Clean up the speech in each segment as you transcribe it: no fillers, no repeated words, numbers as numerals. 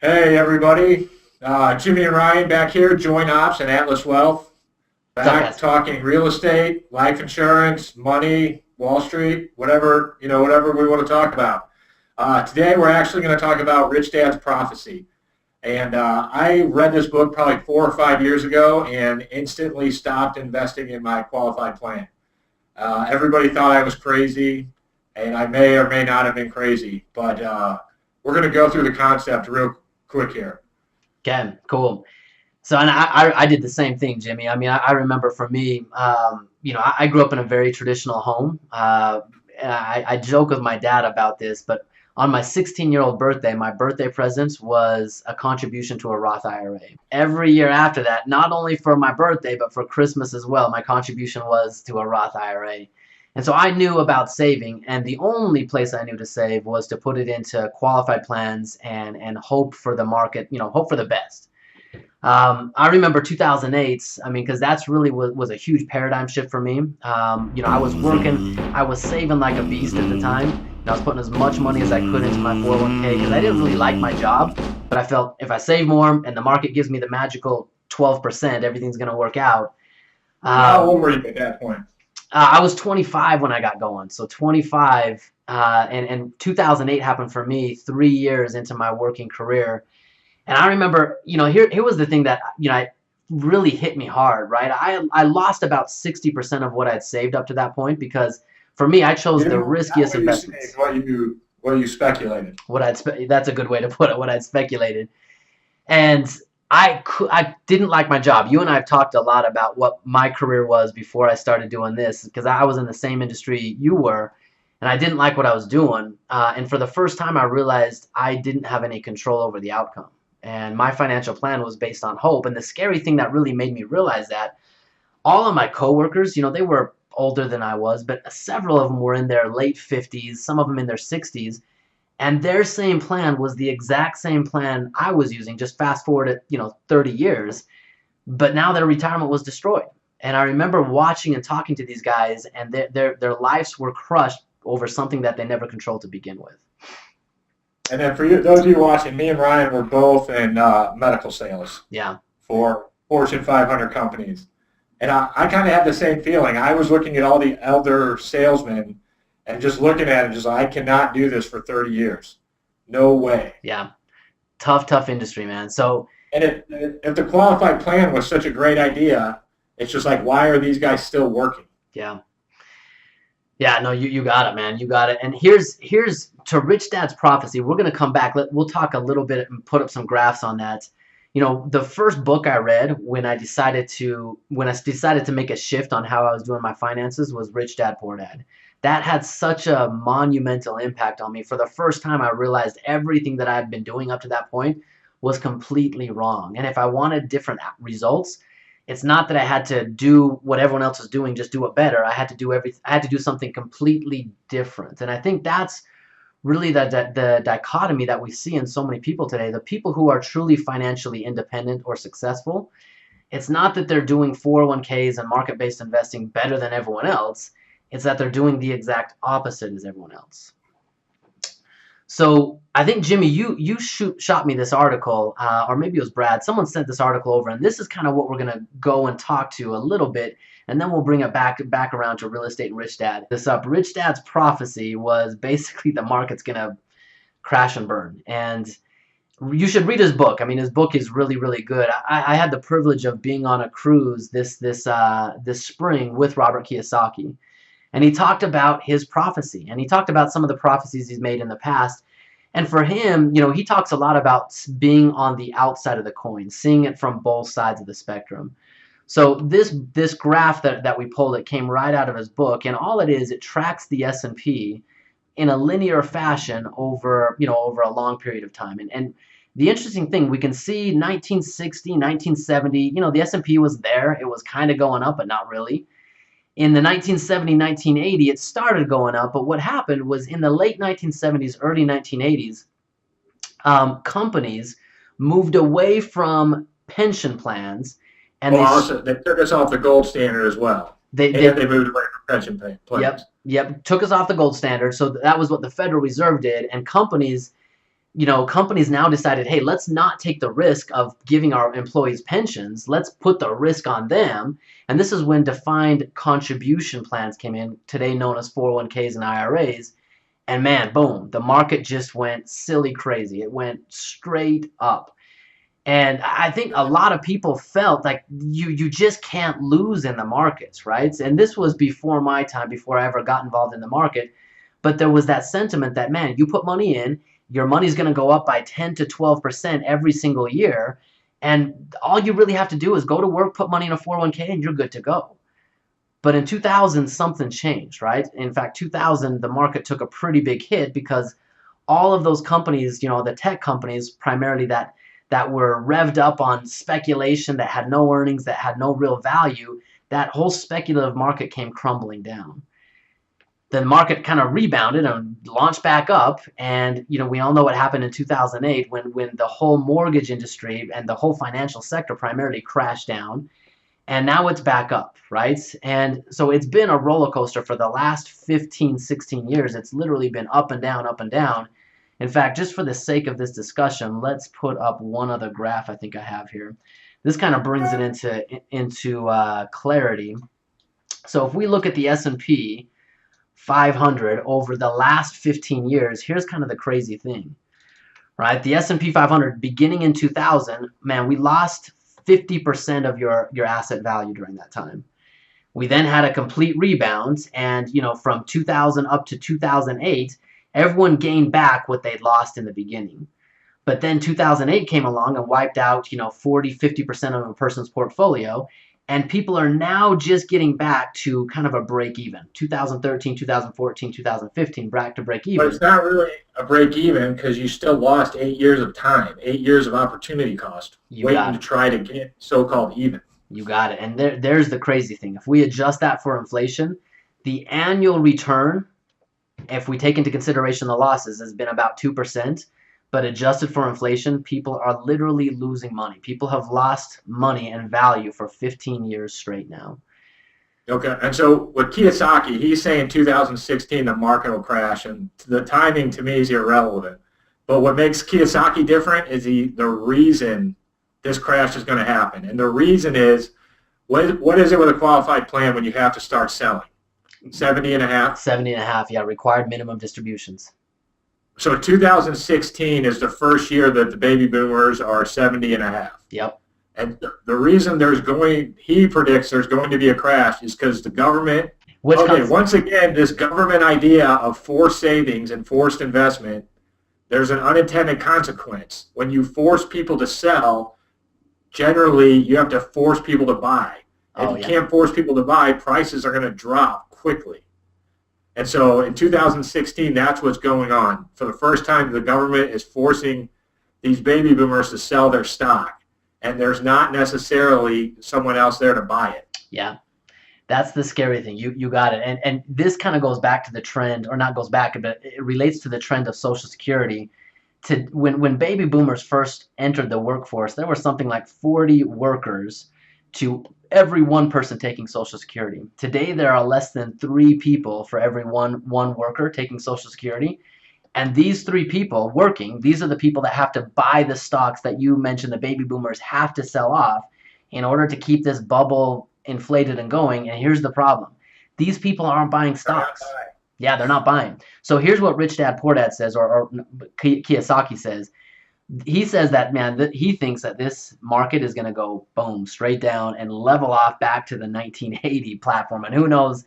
Hey everybody, Jimmy and Ryan back here, Joint Ops and Atlas Wealth, What's up, back guys? talking real estate, life insurance, money, Wall Street, whatever we want to talk about. Today we're actually going to talk about Rich Dad's Prophecy. And I read this book probably 4 or 5 years ago and instantly stopped investing in my qualified plan. Everybody thought I was crazy, and I may or may not have been crazy, but we're going to go through the concept real quick here. Okay, cool. So, and I did the same thing, Jimmy. I mean, I remember for me, I grew up in a very traditional home. And I joke with my dad about this, but on my 16-year-old birthday, my birthday present was a contribution to a Roth IRA. Every year after that, not only for my birthday, but for Christmas as well, my contribution was to a Roth IRA. And so I knew about saving, and the only place I knew to save was to put it into qualified plans and hope for the market, hope for the best. I remember 2008. I mean, because that's really was a huge paradigm shift for me. I was working, I was saving like a beast at the time, and I was putting as much money as I could into my 401k because I didn't really like my job, but I felt if I save more and the market gives me the magical 12%, everything's going to work out. How Um, old were you at that point? I was 25 when I got going, so 25, and 2008 happened for me 3 years into my working career. And I remember, here was the thing that, it really hit me hard, right? I lost about 60% of what I'd saved up to that point because for me, I chose You the know, not riskiest what you saved, investments. what you speculated. That's a good way to put it, what I'd speculated. And I didn't like my job. You and I have talked a lot about what my career was before I started doing this because I was in the same industry you were, and I didn't like what I was doing. And for the first time, I realized I didn't have any control over the outcome. And my financial plan was based on hope. And the scary thing that really made me realize that all of my coworkers, they were older than I was, but several of them were in their late 50s, some of them in their 60s, and their same plan was the exact same plan I was using, just fast forward at, 30 years, but now their retirement was destroyed. And I remember watching and talking to these guys, and their lives were crushed over something that they never controlled to begin with. And then for you, those of you watching, me and Ryan were both in medical sales Yeah. for Fortune 500 companies. And I kind of had the same feeling. I was looking at all the elder salesmen and just looking at it, just I cannot do this for 30 years. No way. Yeah. Tough industry, man. So, And if the qualified plan was such a great idea, it's just like, why are these guys still working? yeah. Yeah, no, you got it, man. You got it. And here's to Rich Dad's Prophecy. We're gonna come back. We'll talk a little bit and put up some graphs on that. The first book I read when I decided to make a shift on how I was doing my finances was Rich Dad Poor Dad. That had such a monumental impact on me. For the first time, I realized everything that I had been doing up to that point was completely wrong. And if I wanted different results, it's not that I had to do what everyone else was doing, just do it better. I had to do something completely different. And I think that's really the dichotomy that we see in so many people today. The people who are truly financially independent or successful, it's not that they're doing 401ks and market-based investing better than everyone else. It's that they're doing the exact opposite as everyone else. So I think Jimmy, you shot me this article, or maybe it was Brad. Someone sent this article over, and this is kind of what we're gonna go and talk to a little bit, and then we'll bring it back around to real estate and Rich Dad. Rich Dad's prophecy was basically the market's gonna crash and burn, and you should read his book. I mean, his book is really good. I had the privilege of being on a cruise this spring with Robert Kiyosaki. And he talked about his prophecy, and he talked about some of the prophecies he's made in the past. And for him, he talks a lot about being on the outside of the coin, seeing it from both sides of the spectrum. So this graph that we pulled, it came right out of his book, and all it is, it tracks the S&P in a linear fashion over a long period of time. And the interesting thing, we can see 1960, 1970, the S&P was there. It was kind of going up, but not really. In the 1970, 1980, it started going up, but what happened was in the late 1970s, early 1980s, companies moved away from pension plans, and Well, also, they took us off the gold standard as well. they And they they moved away from pension plans. yep took us off the gold standard. So that was what the Federal Reserve did, and companies companies now decided, hey, let's not take the risk of giving our employees pensions. Let's put the risk on them. And this is when defined contribution plans came in, today known as 401ks and IRAs. And man, boom, the market just went silly crazy. It went straight up. And I think a lot of people felt like you just can't lose in the markets, right? And this was before my time, before I ever got involved in the market. But there was that sentiment that, man, you put money in, your money's going to go up by 10 to 12% every single year. And all you really have to do is go to work, put money in a 401k, and you're good to go. But in 2000, something changed, right? In fact, 2000, the market took a pretty big hit because all of those companies, the tech companies primarily that were revved up on speculation, that had no earnings, that had no real value, that whole speculative market came crumbling down. The market kind of rebounded and launched back up, and we all know what happened in 2008 when the whole mortgage industry and the whole financial sector primarily crashed down, and now it's back up, right? And so it's been a roller coaster for the last 15, 16 years. It's literally been up and down, up and down. In fact, just for the sake of this discussion, let's put up one other graph I think I have here. This kind of brings it into clarity. So if we look at the S&P 500 over the last 15 years, here's kind of the crazy thing, right? The S&P 500 beginning in 2000, man, we lost 50% of your asset value during that time. We then had a complete rebound, and from 2000 up to 2008, everyone gained back what they'd lost in the beginning. But then 2008 came along and wiped out 40, 50% of a person's portfolio, and people are now just getting back to kind of a break even. 2013, 2014, 2015, back to break even. But it's not really a break even because you still lost 8 years of time, 8 years of opportunity cost, waiting to try to get so-called even. You got it. And there's the crazy thing. If we adjust that for inflation, the annual return, if we take into consideration the losses, has been about 2%. But adjusted for inflation, people are literally losing money. People have lost money and value for 15 years straight now. Okay, and so with Kiyosaki, he's saying 2016 the market will crash, and the timing to me is irrelevant. But what makes Kiyosaki different is the reason this crash is going to happen. And the reason is, what is it with a qualified plan when you have to start selling? 70 and a half? 70 and a half, yeah, required minimum distributions. So 2016 is the first year that the baby boomers are 70 and a half. Yep. And the reason he predicts there's going to be a crash is because the government, once again, this government idea of forced savings and forced investment, there's an unintended consequence. When you force people to sell, generally you have to force people to buy. If you can't force people to buy, prices are going to drop quickly. And so in 2016, that's what's going on. For the first time, the government is forcing these baby boomers to sell their stock, and there's not necessarily someone else there to buy it. Yeah, that's the scary thing. You got it. And this kind of goes back to the trend, or not goes back, but it relates to the trend of Social Security. To when baby boomers first entered the workforce, there were something like 40 workers to every one person taking Social Security. Today, there are less than 3 people for every one worker taking Social Security. And these 3 people working, these are the people that have to buy the stocks that you mentioned the baby boomers have to sell off in order to keep this bubble inflated and going. And here's the problem. These people aren't buying stocks. Yeah, they're not buying. So here's what Rich Dad Poor Dad says, or Kiyosaki says. He says that, man, that he thinks that this market is going to go, boom, straight down and level off back to the 1980 platform. And who knows?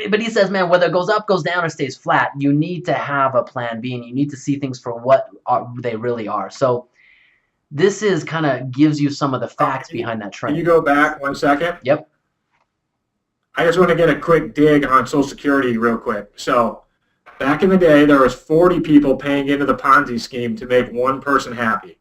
But he says, man, whether it goes up, goes down, or stays flat, you need to have a plan B, and you need to see things for what they really are. So this is kind of gives you some of the facts behind that trend. Can you go back 1 second? Yep. I just want to get a quick dig on Social Security real quick. So back in the day, there was 40 people paying into the Ponzi scheme to make one person happy.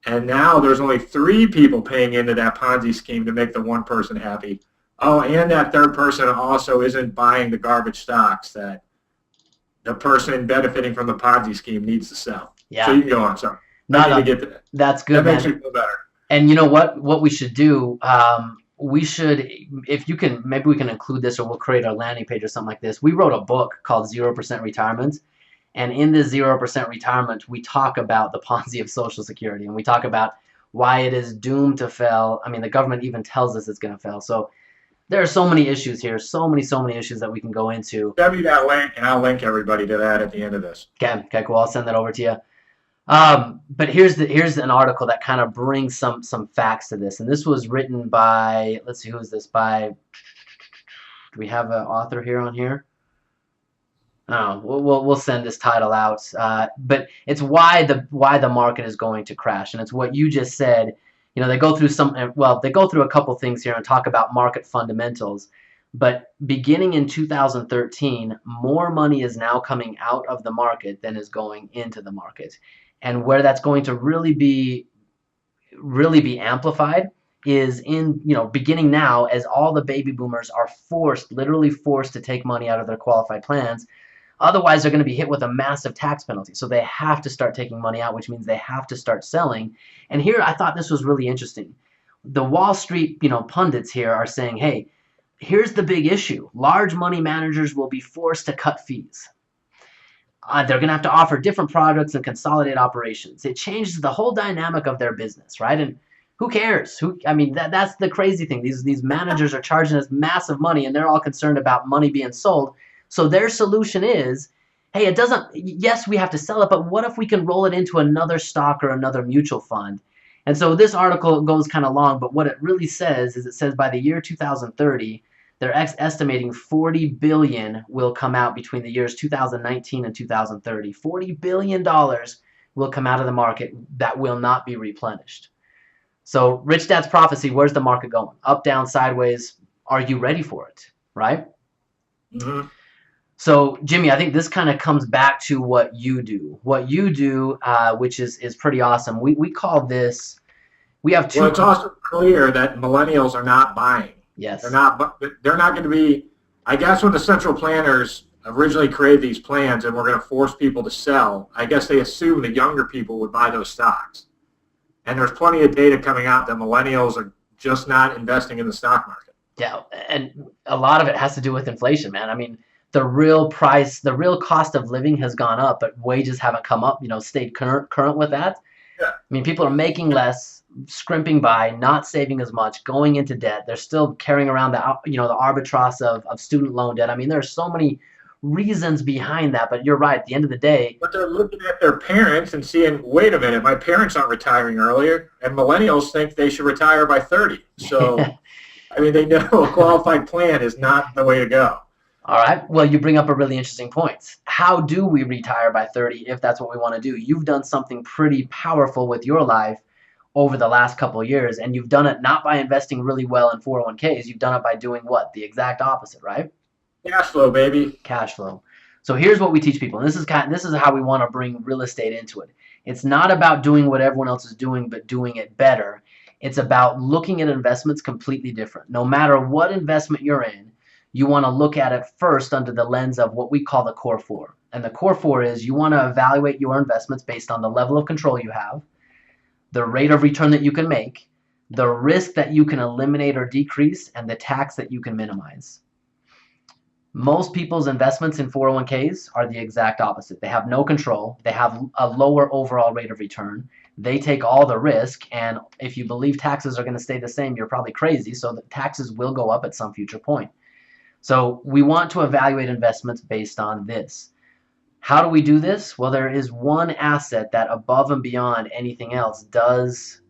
And now there's only 3 people paying into that Ponzi scheme to make the one person happy. Oh, and that third person also isn't buying the garbage stocks that the person benefiting from the Ponzi scheme needs to sell. Yeah. So you can go on. Sorry. That's good, That makes me feel better. And you know what we should do? We should, if you can, maybe we can include this, or we'll create a landing page or something like this. We wrote a book called 0% Retirement. And in this 0% retirement, we talk about the Ponzi of Social Security, and we talk about why it is doomed to fail. I mean, the government even tells us it's going to fail. So there are so many issues here, so many issues that we can go into. Send me that link, and I'll link everybody to that at the end of this. Okay, cool. I'll send that over to you. But here's an article that kind of brings some facts to this, and this was written by, let's see, who is this by? Do we have an author here on here? Oh, we'll send this title out. But it's why the market is going to crash, and it's what you just said. You know, they go through a couple things here and talk about market fundamentals. But beginning in 2013, more money is now coming out of the market than is going into the market. And where that's going to really be amplified is in, beginning now, as all the baby boomers are literally forced to take money out of their qualified plans. Otherwise, they're going to be hit with a massive tax penalty. So they have to start taking money out, which means they have to start selling. And here, I thought this was really interesting. The Wall Street, pundits here are saying, hey, here's the big issue. Large money managers will be forced to cut fees. They're going to have to offer different products and consolidate operations. It changes the whole dynamic of their business, right? And who cares? That's the crazy thing. These managers are charging us massive money, and they're all concerned about money being sold. So their solution is, hey, yes, we have to sell it, but what if we can roll it into another stock or another mutual fund? And so this article goes kind of long, but what it really says is, it says by the year 2030, they're estimating $40 billion will come out between the years 2019 and 2030. $40 billion will come out of the market that will not be replenished. So Rich Dad's prophecy, where's the market going? Up, down, sideways? Are you ready for it? Right? Mm-hmm. So Jimmy, I think this kind of comes back to what you do. What you do, which is pretty awesome. We call this, we have two. Well, it's also clear that millennials are not buying. Yes. They're not going to be, I guess when the central planners originally created these plans and were going to force people to sell, I guess they assumed the younger people would buy those stocks. And there's plenty of data coming out that millennials are just not investing in the stock market. Yeah, and a lot of it has to do with inflation, man. I mean, the real cost of living has gone up, but wages haven't come up, stayed current with that. Yeah. I mean, people are making less, scrimping by, not saving as much, going into debt. They're still carrying around the arbitrage of student loan debt. I mean, there are so many reasons behind that, but you're right. At the end of the day, but they're looking at their parents and seeing, wait a minute, my parents aren't retiring earlier, and millennials think they should retire by 30. So, I mean, they know a qualified plan is not the way to go. All right. Well, you bring up a really interesting point. How do we retire by 30 if that's what we want to do? You've done something pretty powerful with your life over the last couple of years, and you've done it not by investing really well in 401ks. You've done it by doing what? The exact opposite, right? Cash flow, baby. Cash flow. So here's what we teach people, and this is how we want to bring real estate into it. It's not about doing what everyone else is doing, but doing it better. It's about looking at investments completely different. No matter what investment you're in, you want to look at it first under the lens of what we call the core four. And the core four is you want to evaluate your investments based on the level of control you have, the rate of return that you can make, the risk that you can eliminate or decrease, and the tax that you can minimize. Most people's investments in 401ks are the exact opposite. They have no control. They have a lower overall rate of return. They take all the risk, and if you believe taxes are going to stay the same, you're probably crazy, so the taxes will go up at some future point. So we want to evaluate investments based on this. How do we do this? Well, there is one asset that above and beyond anything else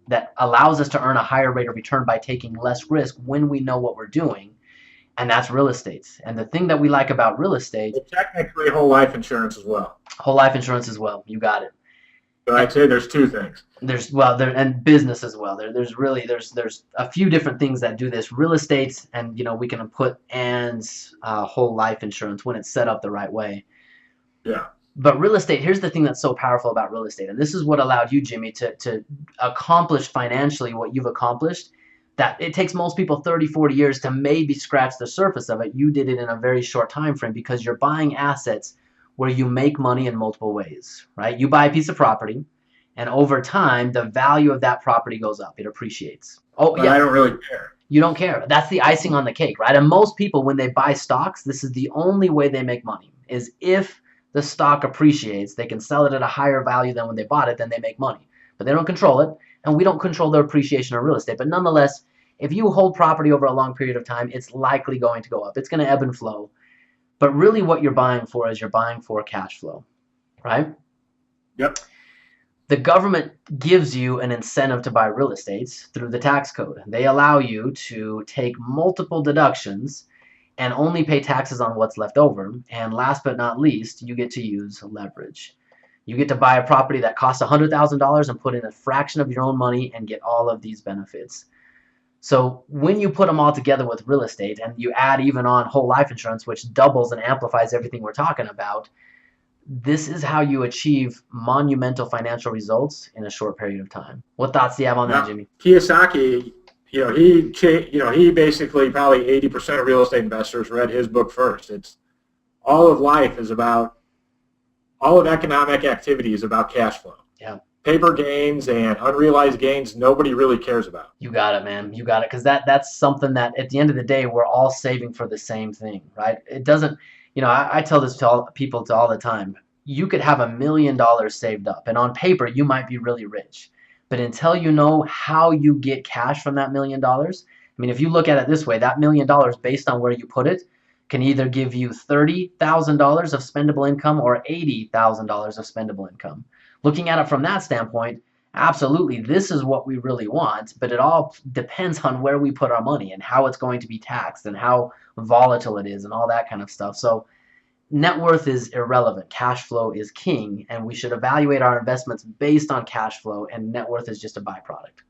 that allows us to earn a higher rate of return by taking less risk when we know what we're doing, and that's real estate. And the thing that we like about real estate... Well, technically whole life insurance as well. Whole life insurance as well. You got it. So I'd say there's two things. And business as well. There's a few different things that do this. Real estate, and we can put whole life insurance when it's set up the right way. Yeah. But real estate, here's the thing that's so powerful about real estate, and this is what allowed you, Jimmy, to accomplish financially what you've accomplished. That it takes most people 30, 40 years to maybe scratch the surface of it. You did it in a very short time frame because you're buying assets where you make money in multiple ways, right? You buy a piece of property, and over time, the value of that property goes up. It appreciates. Oh, yeah. I don't really care. You don't care. That's the icing on the cake, right? And most people, when they buy stocks, this is the only way they make money, is if the stock appreciates. They can sell it at a higher value than when they bought it, then they make money. But they don't control it, and we don't control the appreciation of real estate. But nonetheless, if you hold property over a long period of time, it's likely going to go up. It's going to ebb and flow. But really what you're buying for is you're buying for cash flow, right? Yep. The government gives you an incentive to buy real estate through the tax code. They allow you to take multiple deductions and only pay taxes on what's left over. And last but not least, you get to use leverage. You get to buy a property that costs $100,000 and put in a fraction of your own money and get all of these benefits. So when you put them all together with real estate and you add even on whole life insurance, which doubles and amplifies everything we're talking about, this is how you achieve monumental financial results in a short period of time. What thoughts do you have on that, Jimmy? Kiyosaki, he basically probably 80% of real estate investors read his book first. It's all of life is about, all of economic activity is about cash flow. Yeah. Paper gains and unrealized gains, nobody really cares about. You got it, man. You got it. Because that's something that at the end of the day, we're all saving for the same thing, right? It doesn't, I tell this to people all the time. You could have $1 million saved up, and on paper, you might be really rich. But until you know how you get cash from that $1 million, if you look at it this way, that $1 million based on where you put it can either give you $30,000 of spendable income or $80,000 of spendable income. Looking at it from that standpoint, absolutely, this is what we really want, but it all depends on where we put our money and how it's going to be taxed and how volatile it is and all that kind of stuff. So net worth is irrelevant. Cash flow is king, and we should evaluate our investments based on cash flow, and net worth is just a byproduct.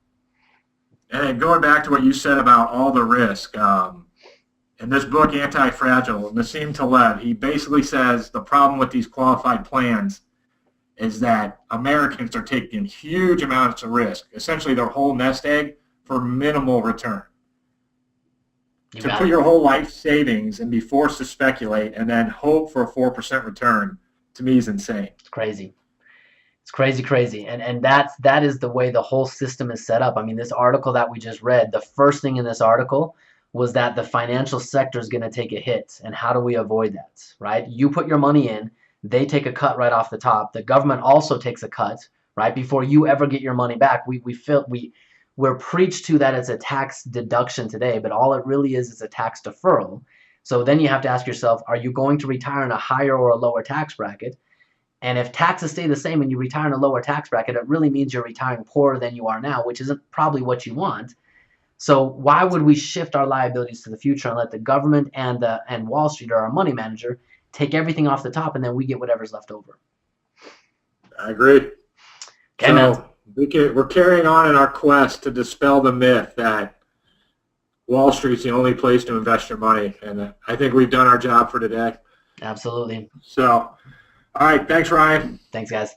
And going back to what you said about all the risk, in this book, Anti-Fragile, Nassim Taleb, he basically says the problem with these qualified plans is that Americans are taking huge amounts of risk, essentially their whole nest egg, for minimal return. To put your whole life savings and be forced to speculate and then hope for a 4% return, to me, is insane. It's crazy. It's crazy. And that is the way the whole system is set up. This article that we just read, the first thing in this article was that the financial sector is going to take a hit. And how do we avoid that, right? You put your money in, they take a cut right off the top. The government also takes a cut, right? Before you ever get your money back, we're preached to that it's a tax deduction today, but all it really is a tax deferral. So then you have to ask yourself, are you going to retire in a higher or a lower tax bracket? And if taxes stay the same and you retire in a lower tax bracket, it really means you're retiring poorer than you are now, which isn't probably what you want. So why would we shift our liabilities to the future and let the government and Wall Street or our money manager take everything off the top and then we get whatever's left over? I agree. Okay, man. We're carrying on in our quest to dispel the myth that Wall Street's the only place to invest your money, and I think we've done our job for today. Absolutely. So, all right, thanks, Ryan. Thanks, guys.